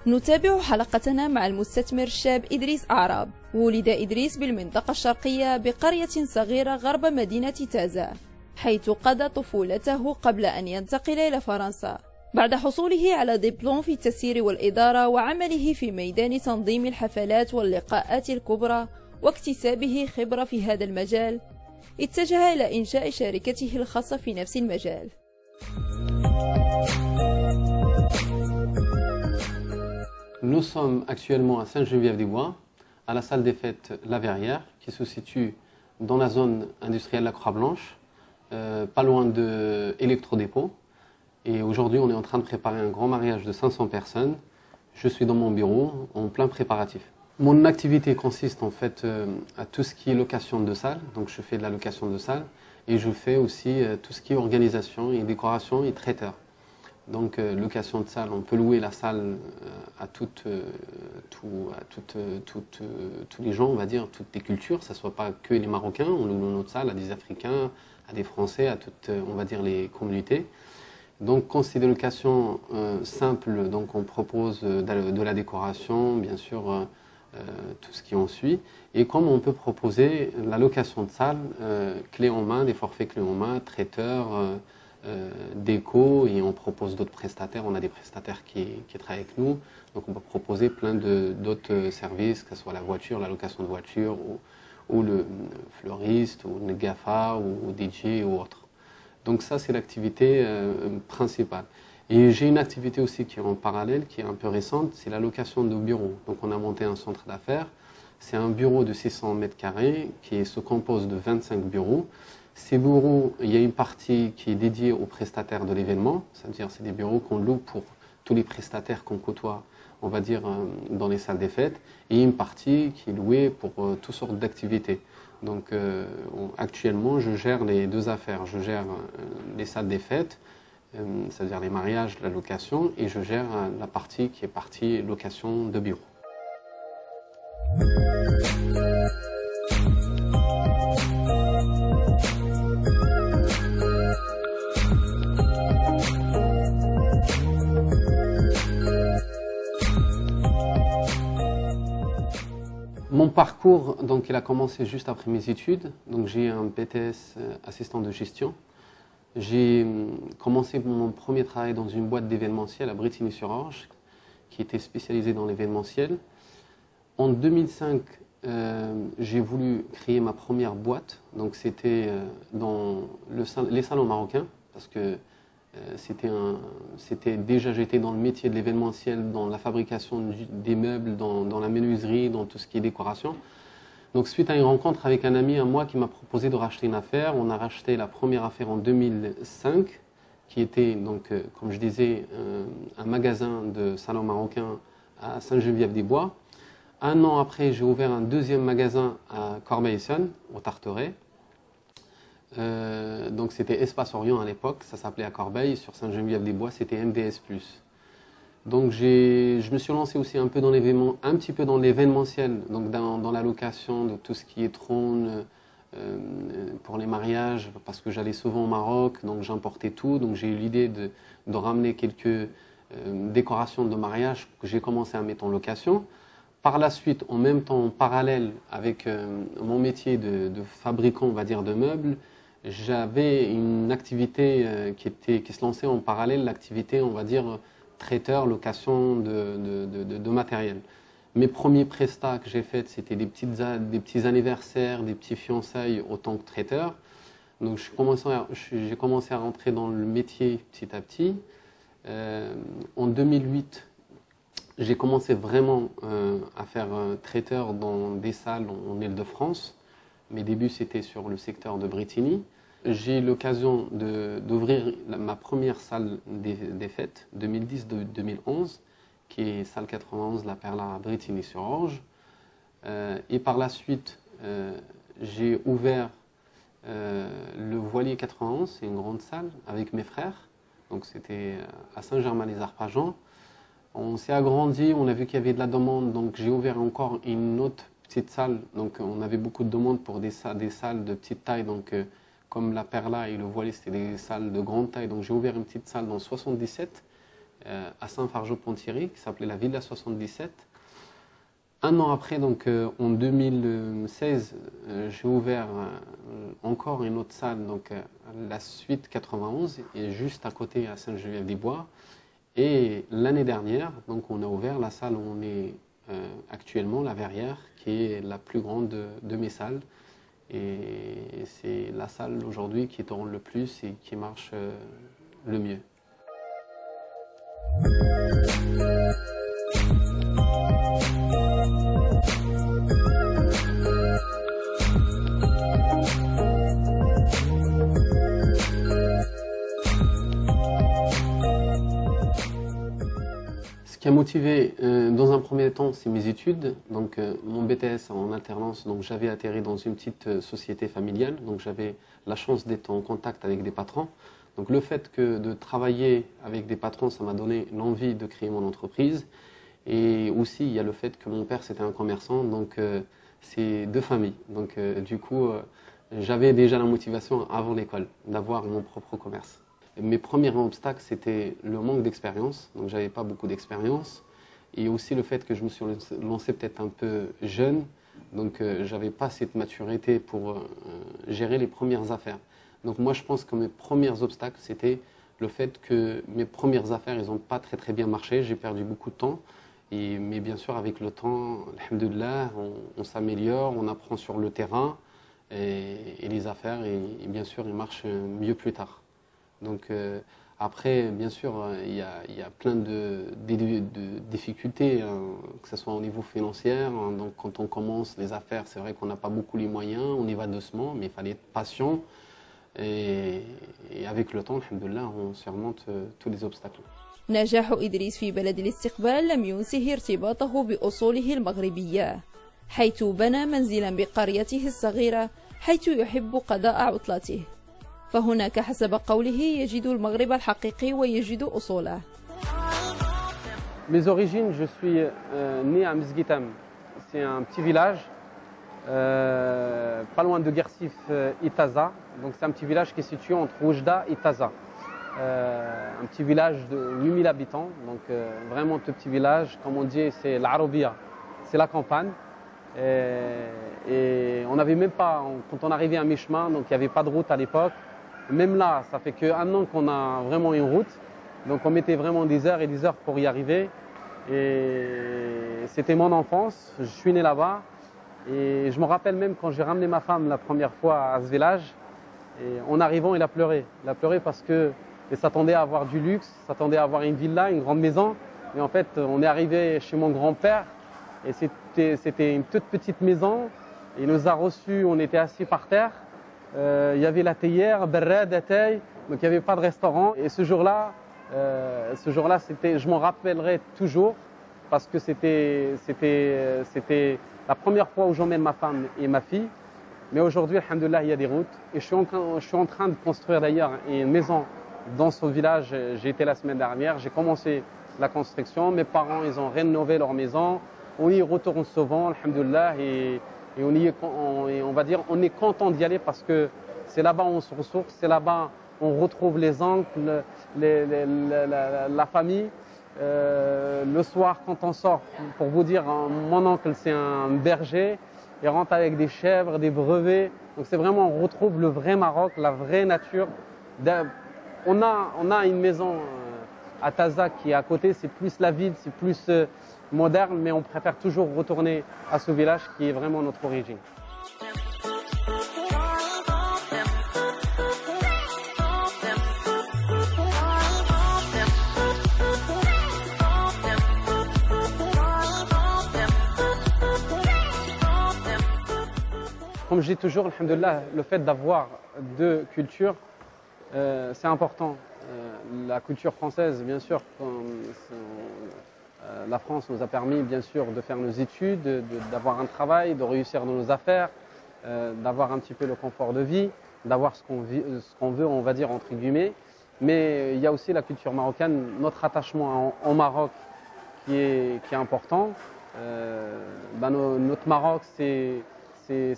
نتابع حلقتنا مع المستثمر الشاب إدريس أعراب. ولد إدريس بالمنطقة الشرقية بقرية صغيرة غرب مدينة تازة، حيث قضى طفولته قبل أن ينتقل إلى فرنسا. بعد حصوله على دبلوم في التسيير والإدارة وعمله في ميدان تنظيم الحفلات واللقاءات الكبرى واكتسابه خبرة في هذا المجال، اتجه إلى إنشاء شركته الخاصة في نفس المجال. Nous sommes actuellement à Sainte-Geneviève-des-Bois, à la salle des fêtes La Verrière, qui se situe dans la zone industrielle La Croix-Blanche, pas loin de Electrodépôt. Et aujourd'hui, on est en train de préparer un grand mariage de 500 personnes. Je suis dans mon bureau, en plein préparatif. Mon activité consiste en fait à tout ce qui est location de salle, donc je fais de la location de salle, et je fais aussi tout ce qui est organisation et décoration et traiteur. Donc location de salle, on peut louer la salle à tous les gens, on va dire, toutes les cultures, ça ne soit pas que les Marocains, on loue notre salle à des Africains, à des Français, à toutes, on va dire, les communautés. Donc quand c'est des locations simples, donc on propose de la décoration, bien sûr, tout ce qui en suit. Et comme on peut proposer la location de salle, clé en main, des forfaits clés en main, traiteur, déco, et on propose d'autres prestataires. On a des prestataires qui travaillent avec nous, donc on peut proposer plein d'autres services, que ce soit la voiture, la location de voiture, ou le fleuriste, ou le GAFA, ou DJ ou autre. Donc ça, c'est l'activité principale. Et j'ai une activité aussi qui est en parallèle, qui est un peu récente, c'est la location de bureaux. Donc on a monté un centre d'affaires. C'est un bureau de 600 mètres carrés qui se compose de 25 bureaux. Ces bureaux, il y a une partie qui est dédiée aux prestataires de l'événement, c'est-à-dire c'est des bureaux qu'on loue pour tous les prestataires qu'on côtoie, on va dire, dans les salles des fêtes, et une partie qui est louée pour toutes sortes d'activités. Donc actuellement, je gère les deux affaires. Je gère les salles des fêtes, c'est-à-dire les mariages, la location, et je gère la partie qui est partie location de bureau. Mon parcours, donc, il a commencé juste après mes études. Donc, j'ai un BTS assistant de gestion. J'ai commencé mon premier travail dans une boîte d'événementiel à Brétigny-sur-Orge, qui était spécialisée dans l'événementiel. En 2005, j'ai voulu créer ma première boîte. Donc, c'était dans les salons marocains, parce que j'étais dans le métier de l'événementiel, dans la fabrication des meubles, dans la menuiserie, dans tout ce qui est décoration. Donc suite à une rencontre avec un ami à moi qui m'a proposé de racheter une affaire, on a racheté la première affaire en 2005, qui était donc, comme je disais, un magasin de salons marocains à Sainte-Geneviève-des-Bois. Un an après, j'ai ouvert un deuxième magasin à Corbeil-Essonnes, au Tarteret. Donc c'était Espace Orient à l'époque, ça s'appelait à Corbeil, sur Sainte-Geneviève-des-Bois, c'était MDS+. Donc je me suis lancé aussi un peu dans l'événement, un petit peu dans l'événementiel, donc dans la location de tout ce qui est trône pour les mariages, parce que j'allais souvent au Maroc, donc j'importais tout, donc j'ai eu l'idée de ramener quelques décorations de mariage que j'ai commencé à mettre en location. Par la suite, en même temps, en parallèle avec mon métier de fabricant, on va dire, de meubles, j'avais une activité qui se lançait en parallèle, l'activité, on va dire, traiteur, location de matériel. Mes premiers prestats que j'ai faits, c'était des petits anniversaires, des petits fiançailles en tant que traiteur. Donc j'ai commencé à rentrer dans le métier petit à petit. En 2008, j'ai commencé vraiment à faire traiteur dans des salles en Île-de-France. Mes débuts, c'était sur le secteur de Brétigny. J'ai eu l'occasion d'ouvrir ma première salle des fêtes, 2010-2011, qui est salle 91, La Perla à Brétigny-sur-Orge. Et par la suite, j'ai ouvert le Voilier 91, c'est une grande salle, avec mes frères. Donc c'était à Saint-Germain-les-Arpajans. On s'est agrandi, on a vu qu'il y avait de la demande, donc j'ai ouvert encore une autre petite salle. Donc on avait beaucoup de demandes pour des salles de petite taille, donc comme la Perla et le Voilier, c'était des salles de grande taille. Donc j'ai ouvert une petite salle dans 77 à Saint-Fargeau-Ponthierry, qui s'appelait la Villa 77. Un an après, donc en 2016, j'ai ouvert encore une autre salle, donc la suite 91, et juste à côté à Sainte-Geneviève-des-Bois. Et l'année dernière, donc on a ouvert la salle où on est actuellement, la Verrière, qui est la plus grande de mes salles. Et c'est la salle aujourd'hui qui tourne le plus et qui marche le mieux. Ce qui a motivé dans un premier temps, c'est mes études. Donc mon BTS en alternance, donc j'avais atterri dans une petite société familiale. Donc j'avais la chance d'être en contact avec des patrons. Donc le fait de travailler avec des patrons, ça m'a donné l'envie de créer mon entreprise. Et aussi, il y a le fait que mon père, c'était un commerçant. Donc c'est de famille. Donc du coup, j'avais déjà la motivation avant l'école d'avoir mon propre commerce. Mes premiers obstacles, c'était le manque d'expérience. Donc, je n'avais pas beaucoup d'expérience. Et aussi le fait que je me suis lancé peut-être un peu jeune. Donc, je n'avais pas cette maturité pour gérer les premières affaires. Donc, moi, je pense que mes premiers obstacles, c'était le fait que mes premières affaires, ils n'ont pas très bien marché. J'ai perdu beaucoup de temps. Mais bien sûr, avec le temps, alhamdoulilah, on s'améliore, on apprend sur le terrain. Et les affaires, et bien sûr, ils marchent mieux plus tard. Donc après, bien sûr, il y a plein de difficultés, hein, que ce soit au niveau financier. Hein. Donc quand on commence les affaires, c'est vrai qu'on n'a pas beaucoup les moyens, on y va doucement, mais il fallait être patient. Et avec le temps, alhamdoulilah, on surmonte tous les obstacles. نجاح إدريس في بلد الاستقبال لم ينسه ارتباطه بأصوله المغربية، حيث بنى منزلا بقريته الصغيرة حيث يحب قضاء عطلته. فهناك حسب قوله يجد المغرب الحقيقي ويجد أصوله. Mes origines, je suis né à Mizgitam. C'est un petit village, pas loin de Guersif Itaza. Donc c'est un petit village qui est situé entre Oujda et Taza. Un petit village de 8000 habitants, donc vraiment tout petit village. Comme on dit, c'est l'Arabia, c'est la campagne. Et on n'avait même pas, quand on arrivait à mi-chemin, donc il n'y avait pas de route à l'époque. Même là, ça fait qu'un an qu'on a vraiment une route. Donc on mettait vraiment des heures et des heures pour y arriver. Et c'était mon enfance, je suis né là-bas. Et je me rappelle même quand j'ai ramené ma femme la première fois à ce village. Et en arrivant, il a pleuré. Il a pleuré parce qu'il s'attendait à avoir du luxe, s'attendait à avoir une villa, une grande maison. Et en fait, on est arrivé chez mon grand-père. Et c'était une toute petite maison. Il nous a reçus, on était assis par terre. Il y avait la théière, berrad, atay, donc il n'y avait pas de restaurant. Et ce jour-là, je m'en rappellerai toujours parce que c'était la première fois où j'emmène ma femme et ma fille. Mais aujourd'hui, alhamdoulilah, il y a des routes. Et je suis en train de construire d'ailleurs une maison dans ce village. J'ai été la semaine dernière, j'ai commencé la construction. Mes parents, ils ont rénové leur maison. On y retourne souvent, alhamdoulilah. Et on va dire, on est content d'y aller parce que c'est là-bas où on se ressource, c'est là-bas où on retrouve les oncles, la famille. Le soir, quand on sort, pour vous dire, mon oncle, c'est un berger, il rentre avec des chèvres, des brevets. Donc c'est vraiment, on retrouve le vrai Maroc, la vraie nature. On a une maison à Taza qui est à côté, c'est plus la ville, c'est plus moderne, mais on préfère toujours retourner à ce village qui est vraiment notre origine. Comme je dis toujours, alhamdoulilah, le fait d'avoir deux cultures, c'est important. La culture française, bien sûr, la France nous a permis, bien sûr, de faire nos études, d'avoir un travail, de réussir dans nos affaires, d'avoir un petit peu le confort de vie, d'avoir ce qu'on veut, on va dire, entre guillemets. Mais il y a aussi la culture marocaine, notre attachement au Maroc qui est important. Notre Maroc, c'est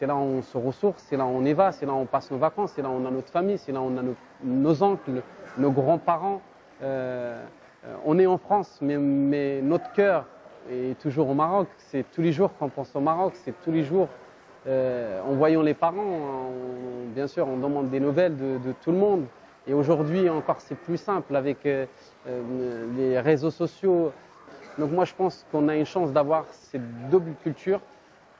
là où on se ressource, c'est là où on y va, c'est là où on passe nos vacances, c'est là où on a notre famille, c'est là où on a nos oncles, nos grands-parents. On est en France, mais notre cœur est toujours au Maroc. C'est tous les jours qu'on pense au Maroc, c'est tous les jours en voyant les parents. Bien sûr, on demande des nouvelles de tout le monde. Et aujourd'hui encore, c'est plus simple avec les réseaux sociaux. Donc moi, je pense qu'on a une chance d'avoir cette double culture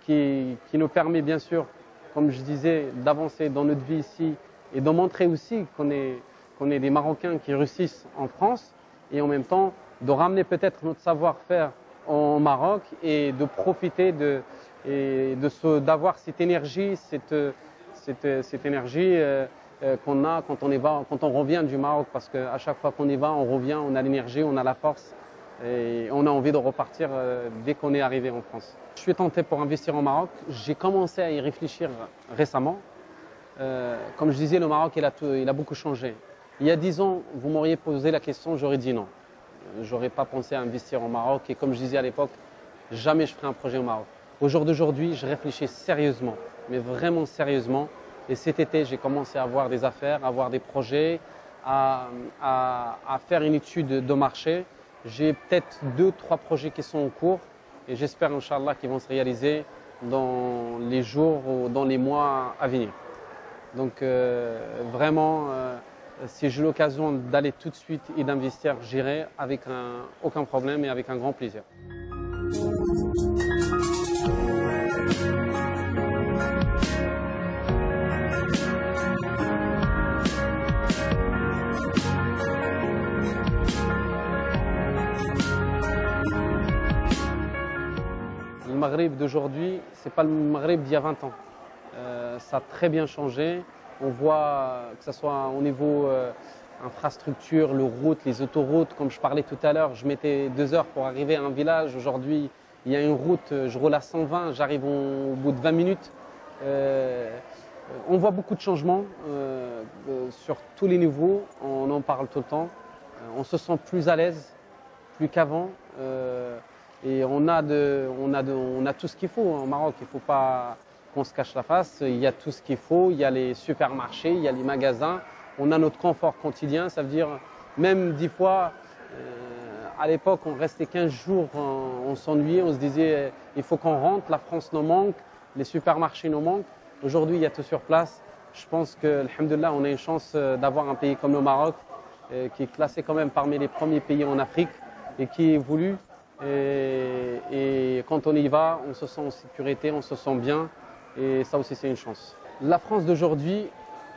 qui nous permet bien sûr, comme je disais, d'avancer dans notre vie ici et de montrer aussi qu'on est des Marocains qui réussissent en France et en même temps de ramener peut-être notre savoir-faire au Maroc et de profiter d'avoir cette énergie, cette énergie qu'on a quand on revient du Maroc, parce qu'à chaque fois qu'on y va, on revient, on a l'énergie, on a la force et on a envie de repartir dès qu'on est arrivé en France. Je suis tenté pour investir au Maroc. J'ai commencé à y réfléchir récemment. Comme je disais, le Maroc, il a beaucoup changé. Il y a 10 ans, vous m'auriez posé la question, j'aurais dit non. Je n'aurais pas pensé à investir au Maroc et comme je disais à l'époque, jamais je ferai un projet au Maroc. Au jour d'aujourd'hui, je réfléchis sérieusement, mais vraiment sérieusement. Et cet été, j'ai commencé à avoir des affaires, à avoir des projets, à faire une étude de marché. J'ai peut-être 2-3 projets qui sont en cours et j'espère, Inch'Allah, qu'ils vont se réaliser dans les jours ou dans les mois à venir. Donc vraiment, si j'ai l'occasion d'aller tout de suite et d'investir, j'irai avec aucun problème et avec un grand plaisir. Le Maghreb d'aujourd'hui, ce n'est pas le Maghreb d'il y a 20 ans. Ça a très bien changé. On voit que ce soit au niveau infrastructure, les routes, les autoroutes. Comme je parlais tout à l'heure, je mettais 2 heures pour arriver à un village. Aujourd'hui, il y a une route, je roule à 120, j'arrive au bout de 20 minutes. On voit beaucoup de changements sur tous les niveaux. On en parle tout le temps. On se sent plus à l'aise, plus qu'avant. Et on a tout ce qu'il faut au Maroc. Il ne faut pas qu'on se cache la face. Il y a tout ce qu'il faut. Il y a les supermarchés, il y a les magasins. On a notre confort quotidien. Ça veut dire, même 10 fois, à l'époque, on restait 15 jours, on s'ennuyait. On se disait, il faut qu'on rentre. La France nous manque. Les supermarchés nous manquent. Aujourd'hui, il y a tout sur place. Je pense que, alhamdoulilah, on a une chance d'avoir un pays comme le Maroc, qui est classé quand même parmi les premiers pays en Afrique et qui évolue. Et quand on y va, on se sent en sécurité, on se sent bien et ça aussi c'est une chance. La France d'aujourd'hui,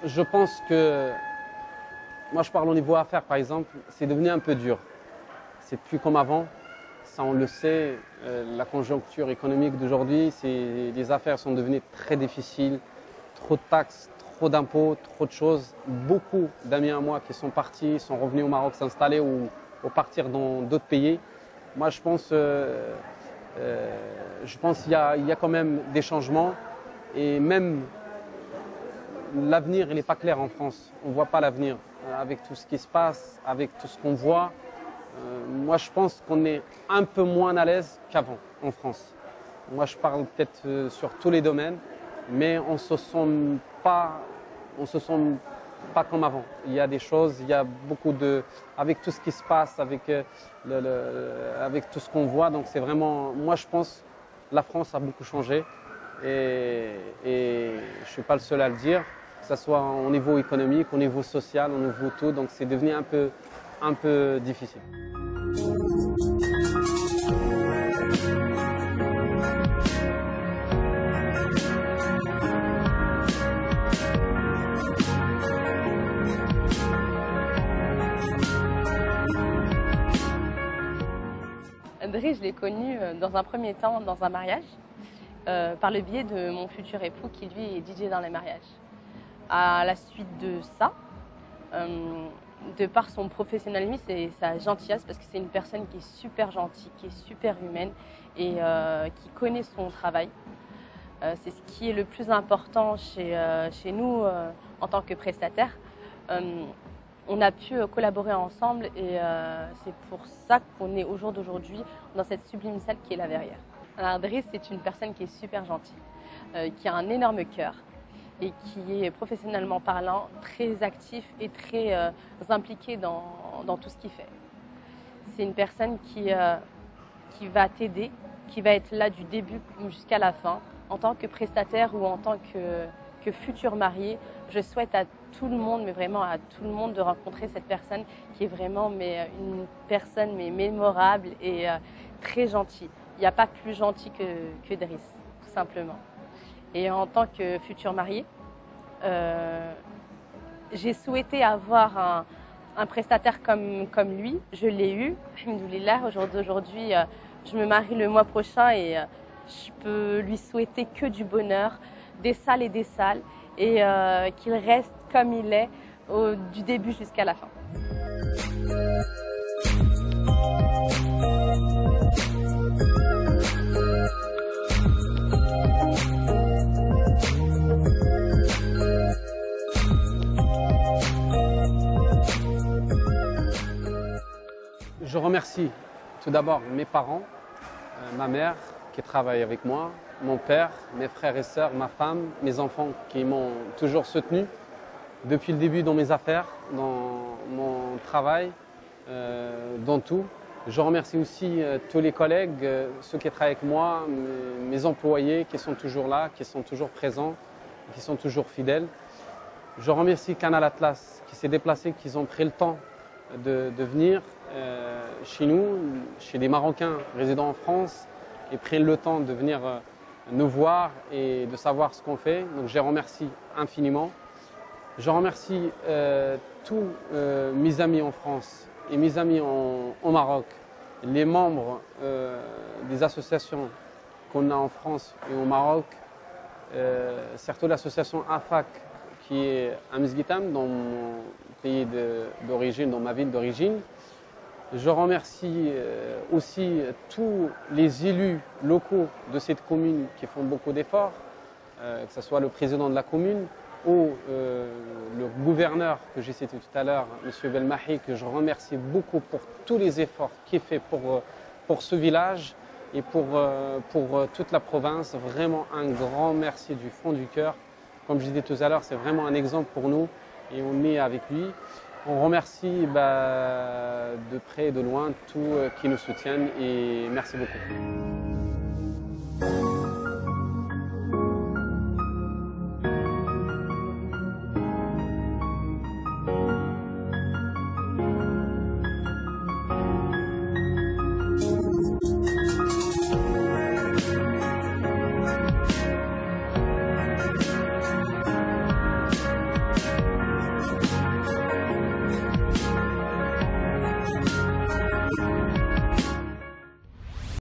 je pense que, moi je parle au niveau affaires par exemple, c'est devenu un peu dur. C'est plus comme avant, ça on le sait, la conjoncture économique d'aujourd'hui, les affaires sont devenues très difficiles, trop de taxes, trop d'impôts, trop de choses. Beaucoup d'amis à moi qui sont partis, sont revenus au Maroc s'installer ou partir dans d'autres pays. Moi, je pense qu'il y a quand même des changements et même l'avenir, il n'est pas clair en France. On ne voit pas l'avenir avec tout ce qui se passe, avec tout ce qu'on voit. Moi, je pense qu'on est un peu moins à l'aise qu'avant en France. Moi, je parle peut-être sur tous les domaines, mais on ne se sent pas comme avant. Il y a des choses, il y a beaucoup avec tout ce qui se passe, avec tout ce qu'on voit. Donc c'est vraiment, moi je pense, la France a beaucoup changé et je ne suis pas le seul à le dire, que ce soit au niveau économique, au niveau social, au niveau tout. Donc c'est devenu un peu difficile. Driss, je l'ai connu dans un premier temps dans un mariage, par le biais de mon futur époux qui lui est DJ dans les mariages. À la suite de ça, de par son professionnalisme et sa gentillesse, parce que c'est une personne qui est super gentille, qui est super humaine et qui connaît son travail. C'est ce qui est le plus important chez nous en tant que prestataire. On a pu collaborer ensemble et c'est pour ça qu'on est au jour d'aujourd'hui dans cette sublime salle qui est la Verrière. Alors Driss, c'est une personne qui est super gentille, qui a un énorme cœur et qui est professionnellement parlant très actif et très impliqué dans tout ce qu'il fait. C'est une personne qui va t'aider, qui va être là du début jusqu'à la fin. En tant que prestataire ou en tant que futur marié, je souhaite à tout le monde, mais vraiment à tout le monde, de rencontrer cette personne qui est vraiment une personne mémorable et très gentille. Il n'y a pas plus gentil que Driss, tout simplement. Et en tant que futur marié, j'ai souhaité avoir un prestataire comme lui. Je l'ai eu, alhamdoulilah. Aujourd'hui, je me marie le mois prochain et je peux lui souhaiter que du bonheur, des salles, et qu'il reste comme il est du début jusqu'à la fin. Je remercie tout d'abord mes parents, ma mère qui travaille avec moi, mon père, mes frères et sœurs, ma femme, mes enfants qui m'ont toujours soutenu depuis le début dans mes affaires, dans mon travail, dans tout. Je remercie aussi tous les collègues, ceux qui travaillent avec moi, mes employés qui sont toujours là, qui sont toujours présents, qui sont toujours fidèles. Je remercie Canal Atlas qui s'est déplacé, qui ont pris le temps de venir chez nous, chez les Marocains résidant en France, et prennent le temps de venir nous voir et de savoir ce qu'on fait. Donc je les remercie infiniment. Je remercie tous mes amis en France et mes amis au Maroc, les membres des associations qu'on a en France et au Maroc, surtout l'association AFAC qui est à Mesguitam, dans mon pays d'origine, dans ma ville d'origine. Je remercie aussi tous les élus locaux de cette commune qui font beaucoup d'efforts, que ce soit le président de la commune ou le gouverneur que j'ai cité tout à l'heure, M. Belmahi, que je remercie beaucoup pour tous les efforts qu'il fait pour ce village et pour toute la province. Vraiment un grand merci du fond du cœur. Comme je disais tout à l'heure, c'est vraiment un exemple pour nous et on est avec lui. On remercie de près et de loin tous qui nous soutiennent et merci beaucoup.